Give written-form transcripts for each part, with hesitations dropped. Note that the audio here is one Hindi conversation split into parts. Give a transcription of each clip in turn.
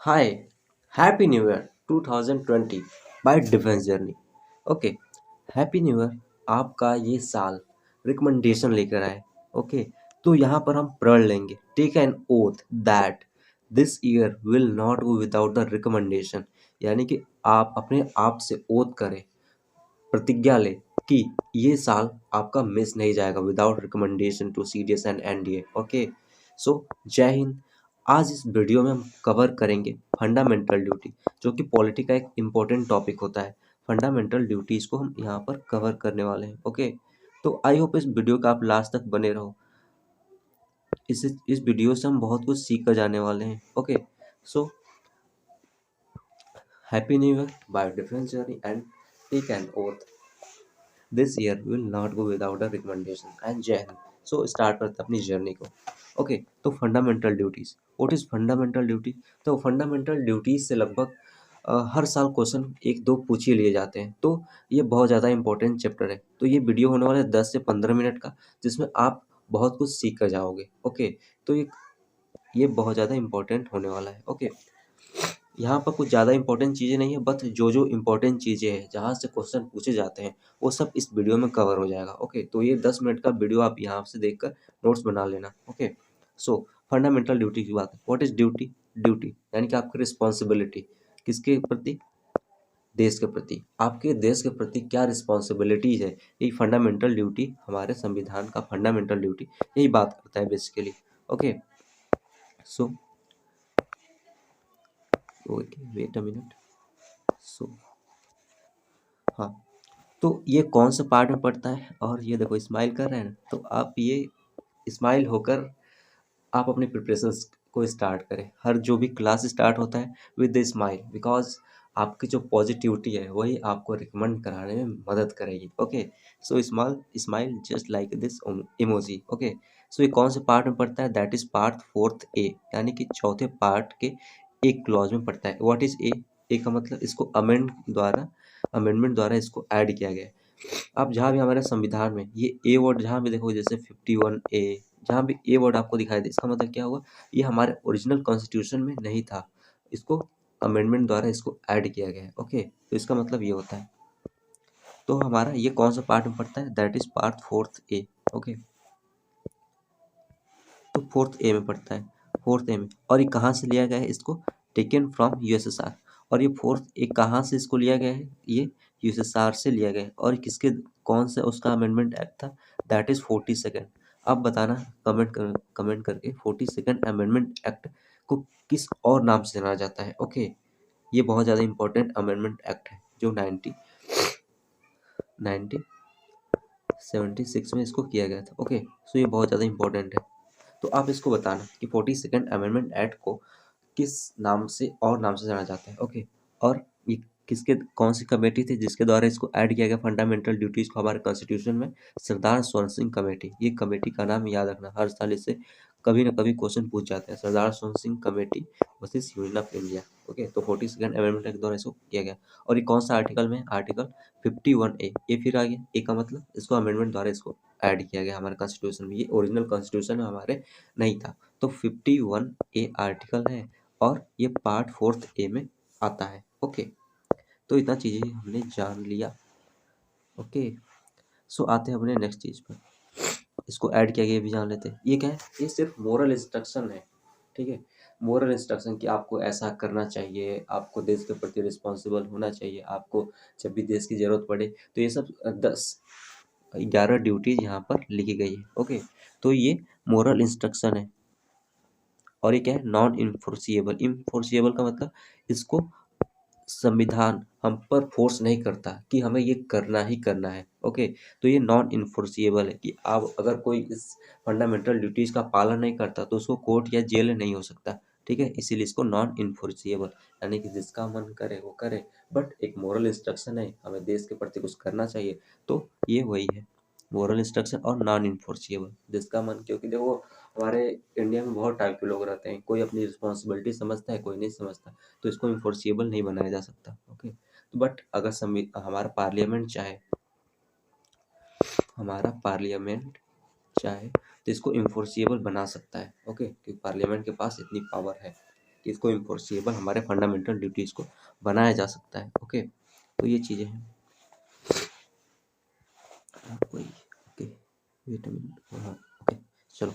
हाय, happy new year 2020 bye defence journey. Okay, happy new year. आपका ये साल रिकमेंडेशन लेकर आए। ओके, तो यहाँ पर हम प्रण लेंगे, take an oath that this year will not go without the recommendation. यानी कि आप अपने आप से ओथ करें, प्रतिज्ञा लें कि ये साल आपका मिस नहीं जाएगा without recommendation to CDS and NDA. Okay, so जय हिंद। आज इस वीडियो में हम कवर करेंगे फंडामेंटल ड्यूटी, जो कि पॉलिटी का एक इम्पोर्टेंट टॉपिक होता है। फंडामेंटल ड्यूटीज़ को हम यहाँ पर कवर करने वाले हैं। ओके, तो आई होप इस वीडियो का आप लास्ट तक बने रहो। इस वीडियो से हम बहुत कुछ सीख कर जाने वाले हैं। Okay, so happy new year by difference journey and take an oath this year will not go without a recommendation and जय हिंद। सो स्टार्ट करते हैं अपनी जर्नी को। ओके, तो fundamental duties, what is fundamental duty? तो फंडामेंटल ड्यूटीज से लगभग हर साल क्वेश्चन एक दो पूछ ही लिए जाते हैं। तो ये बहुत ज़्यादा इंपॉर्टेंट चैप्टर है। तो ये वीडियो होने वाला है 10 से 15 मिनट का, जिसमें आप बहुत कुछ सीख कर जाओगे। ओके, तो ये बहुत ज़्यादा इंपॉर्टेंट होने वाला है। ओके, यहाँ पर कुछ ज़्यादा इंपॉर्टेंट चीज़ें नहीं है, बस जो जो इंपॉर्टेंट चीज़ें हैं जहाँ से क्वेश्चन पूछे जाते हैं वो सब इस वीडियो में कवर हो जाएगा। ओके, तो ये 10 मिनट का वीडियो आप यहाँ से देखकर नोट्स बना लेना। ओके, सो फंडामेंटल ड्यूटी की बात है। What is duty? ड्यूटी यानी कि आपकी रिस्पॉन्सिबिलिटी किसके प्रति? देश के प्रति। आपके देश के प्रति क्या रिस्पॉन्सिबिलिटीज है, यही फंडामेंटल ड्यूटी, हमारे संविधान का फंडामेंटल ड्यूटी यही बात करता है basically. Okay, so okay, wait a minute. So हाँ, तो ये कौन से पार्ट में पड़ता है? और ये देखो स्माइल कर रहे हैं ना, तो आप ये स्माइल होकर आप अपनी प्रिपरेशंस को स्टार्ट करें। हर जो भी क्लास स्टार्ट होता है विद द स्माइल, बिकॉज आपकी जो पॉजिटिविटी है वही आपको रिकमेंड कराने में मदद करेगी। Okay, so small smile just like this emoji. Okay, so ये कौन से पार्ट में पड़ता है? That is part fourth A, यानी कि चौथे पार्ट के एक क्लॉज में पड़ता है। What is a? ए का मतलब इसको अमेंडमेंट द्वारा इसको ऐड किया गया है। आप जहाँ भी हमारे संविधान में ये ए वर्ड जहाँ भी देखो, जैसे 51A, जहाँ भी ए वर्ड आपको दिखाई दे, इसका मतलब क्या हुआ? ये हमारे ओरिजिनल कॉन्स्टिट्यूशन में नहीं था, इसको अमेंडमेंट द्वारा इसको ऐड किया गया है। ओके, तो इसका मतलब ये होता है। तो हमारा ये कौन सा पार्ट में पड़ता है? That is part fourth A. Okay, तो फोर्थ ए में पड़ता है, फोर्थ ए में। और ये कहाँ से लिया गया है? इसको टेकन फ्रॉम यूएसएसआर। और ये फोर्थ ए कहाँ से इसको लिया गया है? ये यूएसएसआर से लिया गया है। और किसके, कौन सा उसका अमेंडमेंट एक्ट था? That is 42nd। अब बताना कमेंट करके 42nd अमेंडमेंट एक्ट को किस और नाम से जाना जाता है? ओके, ये बहुत ज़्यादा इंपॉर्टेंट अमेंडमेंट एक्ट है जो 1976 में इसको किया गया था। ओके, सो ये बहुत ज़्यादा इंपॉर्टेंट है। तो आप इसको बताना कि 42nd अमेंडमेंट एक्ट को किस नाम से और नाम से जाना जाता है। ओके, और ये किसके, कौन सी कमेटी थी जिसके द्वारा इसको ऐड किया गया फंडामेंटल ड्यूटीज को हमारे कॉन्स्टिट्यूशन में? सरदार स्वर्ण सिंह कमेटी। ये कमेटी का नाम याद रखना, हर साल इससे कभी ना कभी क्वेश्चन पूछ जाते हैं। सरदार स्वर्ण Singh committee versus union of India. Okay, तो 42nd अमेंडमेंट के द्वारा इसको किया गया। और ये कौन सा आर्टिकल में? Article 51A। ये फिर आ गया, ए का मतलब इसको अमेंडमेंट द्वारा इसको ऐड किया गया हमारे कॉन्स्टिट्यूशन में। ये ओरिजिनल कॉन्स्टिट्यूशन में हमारे नहीं था। तो 51A आर्टिकल है और ये पार्ट फोर्थ ए में आता है। ओके, तो इतना चीज़ें हमने जान लिया। ओके, सो आते हैं अपने नेक्स्ट चीज़ पर। इसको ऐड किया गया, ये भी जान लेते हैं। ये क्या है? ये सिर्फ मोरल इंस्ट्रक्शन है। ठीक है, मोरल इंस्ट्रक्शन कि आपको ऐसा करना चाहिए, आपको देश के प्रति रिस्पॉन्सिबल होना चाहिए, आपको जब भी देश की ज़रूरत पड़े। तो ये सब 11 ड्यूटीज यहाँ पर लिखी गई है। ओके, तो ये मोरल इंस्ट्रक्शन है। और ये क्या है? Non enforceable. इन्फोर्सिएबल का मतलब इसको संविधान हम पर फोर्स नहीं करता कि हमें ये करना ही करना है। ओके, तो ये नॉन इन्फोर्सिएबल है कि आप अगर कोई इस फंडामेंटल ड्यूटीज का पालन नहीं करता तो उसको कोर्ट या जेल नहीं हो सकता। ठीक है, इसीलिए इसको नॉन इन्फोर्सिएबल, यानी कि जिसका मन करे वो करे, बट एक मोरल इंस्ट्रक्शन है, हमें देश के प्रति कुछ करना चाहिए। तो ये वही है, मोरल इंस्ट्रक्शन और नॉन इन्फोर्सिएबल। जिसका मन, क्योंकि देखो हमारे इंडिया में बहुत टाइप के लोग रहते हैं, कोई अपनी रिस्पॉन्सिबिलिटी समझता है, कोई नहीं समझता। तो इसको इन्फोर्सिएबल नहीं बनाया जा सकता। ओके, तो बट अगर हमारा पार्लियामेंट चाहे तो इसको इन्फोर्सिएबल बना सकता है। ओके, क्योंकि पार्लियामेंट के पास इतनी पावर है। कि इसको इम्फोर्सिबल हमारे फंडामेंटल ड्यूटीज़ को बनाया जा सकता है। ओके, तो ये चीज़ें हैं। कोई ओके, वेट अ मिनट, हाँ ओके, चलो।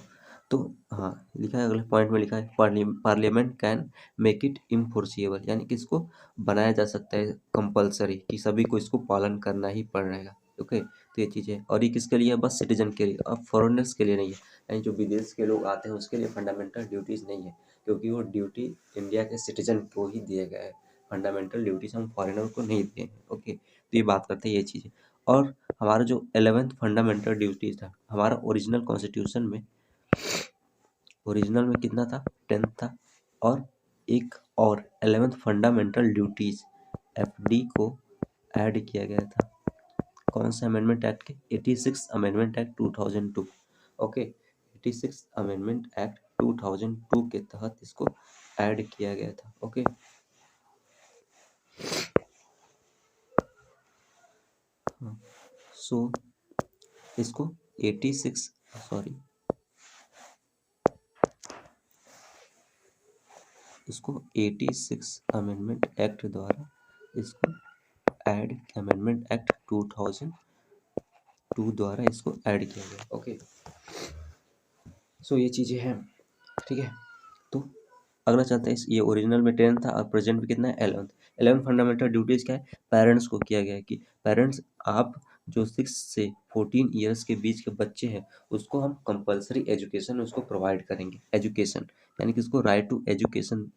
तो हाँ, लिखा है अगले पॉइंट में, लिखा है पार्लियामेंट कैन मेक इट इम्फोर्सिबल, यानी कि इसको बनाया जा सकता है कंपलसरी, कि सभी को इसको पालन करना ही पड़ेगा। ओके, तो ये चीज़ें, और ये किसके लिए है? बस सिटीजन के लिए, अब फॉरेनर्स के लिए नहीं है, यानी जो विदेश के लोग आते हैं उसके लिए फंडामेंटल ड्यूटीज़ नहीं है, क्योंकि वो ड्यूटी इंडिया के सिटीजन को ही दिए गए हैं। फंडामेंटल ड्यूटीज़ हम फॉरेनर को नहीं दिए हैं। ओके, तो ये बात करते हैं ये चीज़ें। और हमारा जो 11th फंडामेंटल ड्यूटीज था हमारा ओरिजिनल कॉन्स्टिट्यूशन में, ओरिजिनल में कितना था? 10 था। और एक और 11th फंडामेंटल ड्यूटीज एफडी को ऐड किया गया था। कौन सा अमेंडमेंट एक्ट के? 86 amendment act 2002। Okay, 86 amendment act 2002 के तहत इसको ऐड किया गया था। ओके, सो इसको 86 सॉरी इसको 86 अमेंडमेंट एक्ट द्वारा इसको ऐड, अमेंडमेंट एक्ट 2002 द्वारा इसको ऐड किया गया। ओके, सो ये चीज़ें हैं, ठीक है। तो अगला चलता है, ये ओरिजिनल में 10 था और प्रेजेंट में कितना है? 11th। 11th फंडामेंटल ड्यूटीज़ क्या है? पेरेंट्स को किया गया है कि पेरेंट्स, आप जो 6 से 14 ईयर्स के बीच के बच्चे हैं उसको हम कंपलसरी एजुकेशन उसको प्रोवाइड करेंगे। एजुकेशन यानी कि उसको right to education,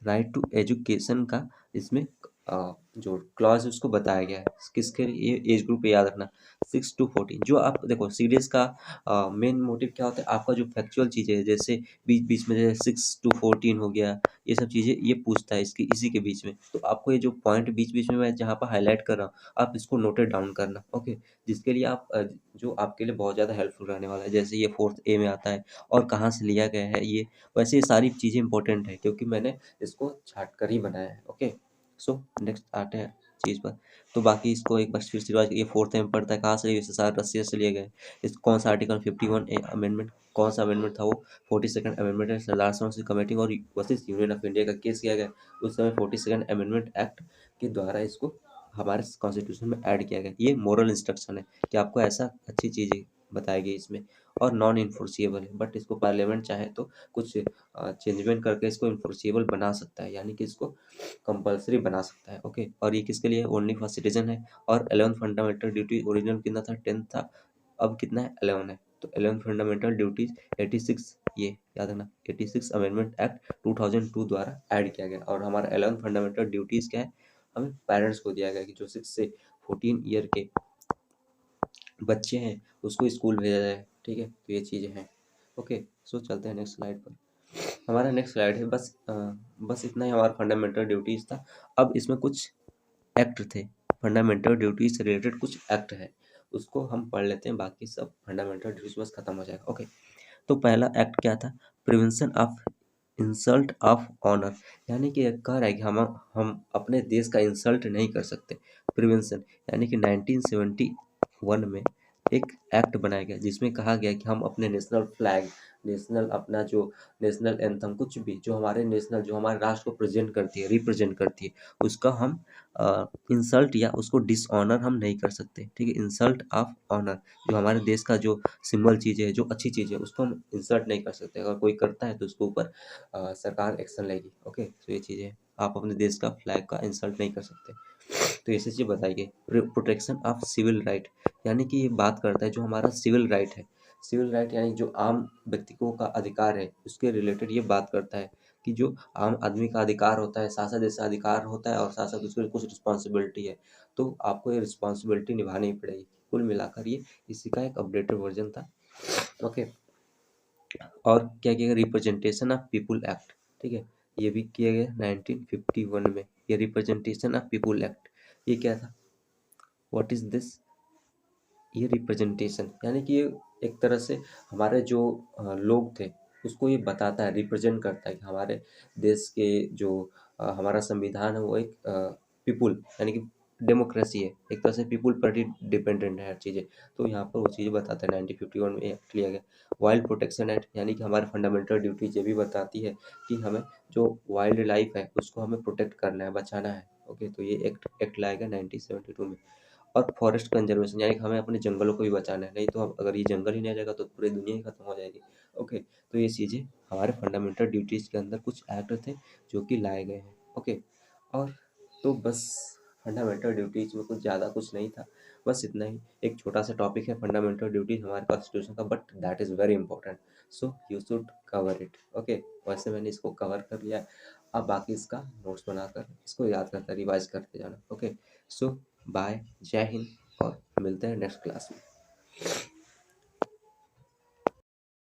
right to education का इसमें जो क्लॉज है उसको बताया गया है। किसके लिए? एज ग्रुप पे याद रखना, 6 to 14। जो आप देखो सीडीएस का मेन मोटिव क्या होता है? आपका जो फैक्चुअल चीज़ें है, जैसे बीच बीच में जैसे 6 to 14 हो गया, ये सब चीज़ें ये पूछता है इसकी, इसी के बीच में। तो आपको ये जो पॉइंट बीच बीच में मैं जहाँ पर हाईलाइट कर रहा हूँ, आप इसको नोटेड डाउन करना। ओके, जिसके लिए आप जो आपके लिए बहुत ज़्यादा हेल्पफुल रहने वाला है। जैसे ये 4th ए में आता है और कहाँ से लिया गया है ये, वैसे ये सारी चीज़ें इंपॉर्टेंट है क्योंकि मैंने इसको छाट कर ही बनाया है। ओके, सो नेक्स्ट आते हैं चीज़ पर। तो बाकी इसको एक बार फिर से रिवाइज, ये 4th में पढ़ता है, कहाँ से? यूएसएसआर रसिया से लिए गए। इस कौन सा आर्टिकल? 51 ए अमेंडमेंट। कौन सा अमेंडमेंट था वो? 42nd अमेंडमेंट है। लार्सन से कमेटिंग और वर्सेस यूनियन ऑफ इंडिया का केस किया गया उस समय 42nd अमेंडमेंट एक्ट के द्वारा इसको हमारे कॉन्स्टिट्यूशन में ऐड किया गया। ये मोरल इंस्ट्रक्शन है कि आपको ऐसा अच्छी चीज़ें बताई गई इसमें, और नॉन इन्फोर्सिबल है, बट इसको पार्लियामेंट चाहे तो कुछ चेंजमेंट करके इसको इन्फोर्सिबल बना सकता है, यानी कि इसको कंपलसरी बना सकता है। ओके, और ये किसके लिए? ओनली फॉर सिटीजन है। और 11th फंडामेंटल ड्यूटी ओरिजिनल कितना था? 10 था, अब कितना है? 11 है। तो 11th फंडामेंटल ड्यूटीज 86, ये याद रखना, 86 अमेंडमेंट एक्ट 2002 द्वारा ऐड किया गया। और हमारा 11th फंडामेंटल ड्यूटीज क्या है? हमें पेरेंट्स को दिया गया कि जो 6 से 14 ईयर के बच्चे हैं उसको स्कूल भेजा जाए। ठीक है, तो ये चीज़ें हैं। ओके, सो चलते हैं नेक्स्ट स्लाइड पर। हमारा नेक्स्ट स्लाइड है, बस इतना ही हमारा फंडामेंटल ड्यूटीज़ था। अब इसमें कुछ एक्ट थे, फंडामेंटल ड्यूटीज से रिलेटेड कुछ एक्ट है, उसको हम पढ़ लेते हैं, बाकी सब फंडामेंटल ड्यूटीज बस खत्म हो जाएगा। ओके, तो पहला एक्ट क्या था? Prevention of insult of honour, यानी कि ये कह रहा है कि हम अपने देश का इंसल्ट नहीं कर सकते। प्रिवेंशन यानी कि 1971 में एक एक्ट बनाया गया जिसमें कहा गया कि हम अपने नेशनल फ्लैग, नेशनल अपना जो नेशनल एंथम, कुछ भी जो हमारे नेशनल, जो हमारे राष्ट्र को प्रेजेंट करती है, रिप्रेजेंट करती है, उसका हम इंसल्ट या उसको डिसऑनर हम नहीं कर सकते। ठीक है, इंसल्ट ऑफ ऑनर, जो हमारे देश का जो सिंबल चीज़ है, जो अच्छी चीज़ है, उसको हम इंसल्ट नहीं कर सकते। अगर कोई करता है तो उसके ऊपर सरकार एक्शन लेगी। ओके, तो ये चीज़ें, आप अपने देश का फ्लैग का इंसल्ट नहीं कर सकते। तो ऐसी चीज़ बताई गई। प्रोटेक्शन ऑफ सिविल राइट, यानी कि ये बात करता है जो हमारा सिविल राइट है, सिविल राइट यानी जो आम व्यक्तियों का अधिकार है, उसके रिलेटेड ये बात करता है कि जो आम आदमी का अधिकार होता है, साथ साथ जैसा अधिकार होता है और साथ साथ उसके कुछ रिस्पॉन्सिबिलिटी है, तो आपको ये रिस्पॉन्सिबिलिटी निभानी पड़ेगी। कुल मिलाकर ये इसी का एक अपडेटेड वर्जन था। ओके, और क्या किया गया? Representation of people act. ठीक है, ये भी किया गया 1951 में, ये रिप्रेजेंटेशन ऑफ पीपुल एक्ट। ये क्या था? What is this? ये रिप्रेजेंटेशन यानी कि ये एक तरह से हमारे जो लोग थे उसको ये बताता है, रिप्रेजेंट करता है कि हमारे देश के जो हमारा संविधान है वो एक पीपुल यानी कि डेमोक्रेसी है, एक तरह से पीपुल पर ही डिपेंडेंट है हर चीज़ें। तो यहाँ पर वो चीज़ें बताते हैं 1951 में एक्ट लिया गया। वाइल्ड प्रोटेक्शन एक्ट यानी कि हमारे फंडामेंटल ड्यूटीज ये भी बताती है कि हमें जो वाइल्ड लाइफ है उसको हमें प्रोटेक्ट करना है, बचाना है। ओके, तो ये एक्ट एक्ट लाया गया 1972 में। और फॉरेस्ट कंजर्वेशन यानी कि हमें अपने जंगलों को भी बचाना है, नहीं तो हम अगर ये जंगल ही नहीं रहेगा तो पूरी दुनिया ही खत्म हो जाएगी। ओके, तो ये चीज़ें हमारे फंडामेंटल ड्यूटीज़ के अंदर कुछ एक्ट थे जो कि लाए गए हैं। ओके, और तो बस फंडामेंटल ड्यूटीज़ में कुछ ज़्यादा कुछ नहीं था, बस इतना ही। एक छोटा सा टॉपिक है फंडामेंटल ड्यूटीज़ हमारे कॉन्स्टिट्यूशन का, but that is very important, so you should cover it. Okay, वैसे मैंने इसको कवर कर लिया है। अब बाकी इसका नोट्स बनाकर इसको याद करते रिवाइज करते जाना। ओके, सो बाय, जय हिंद, और मिलते हैं नेक्स्ट क्लास में।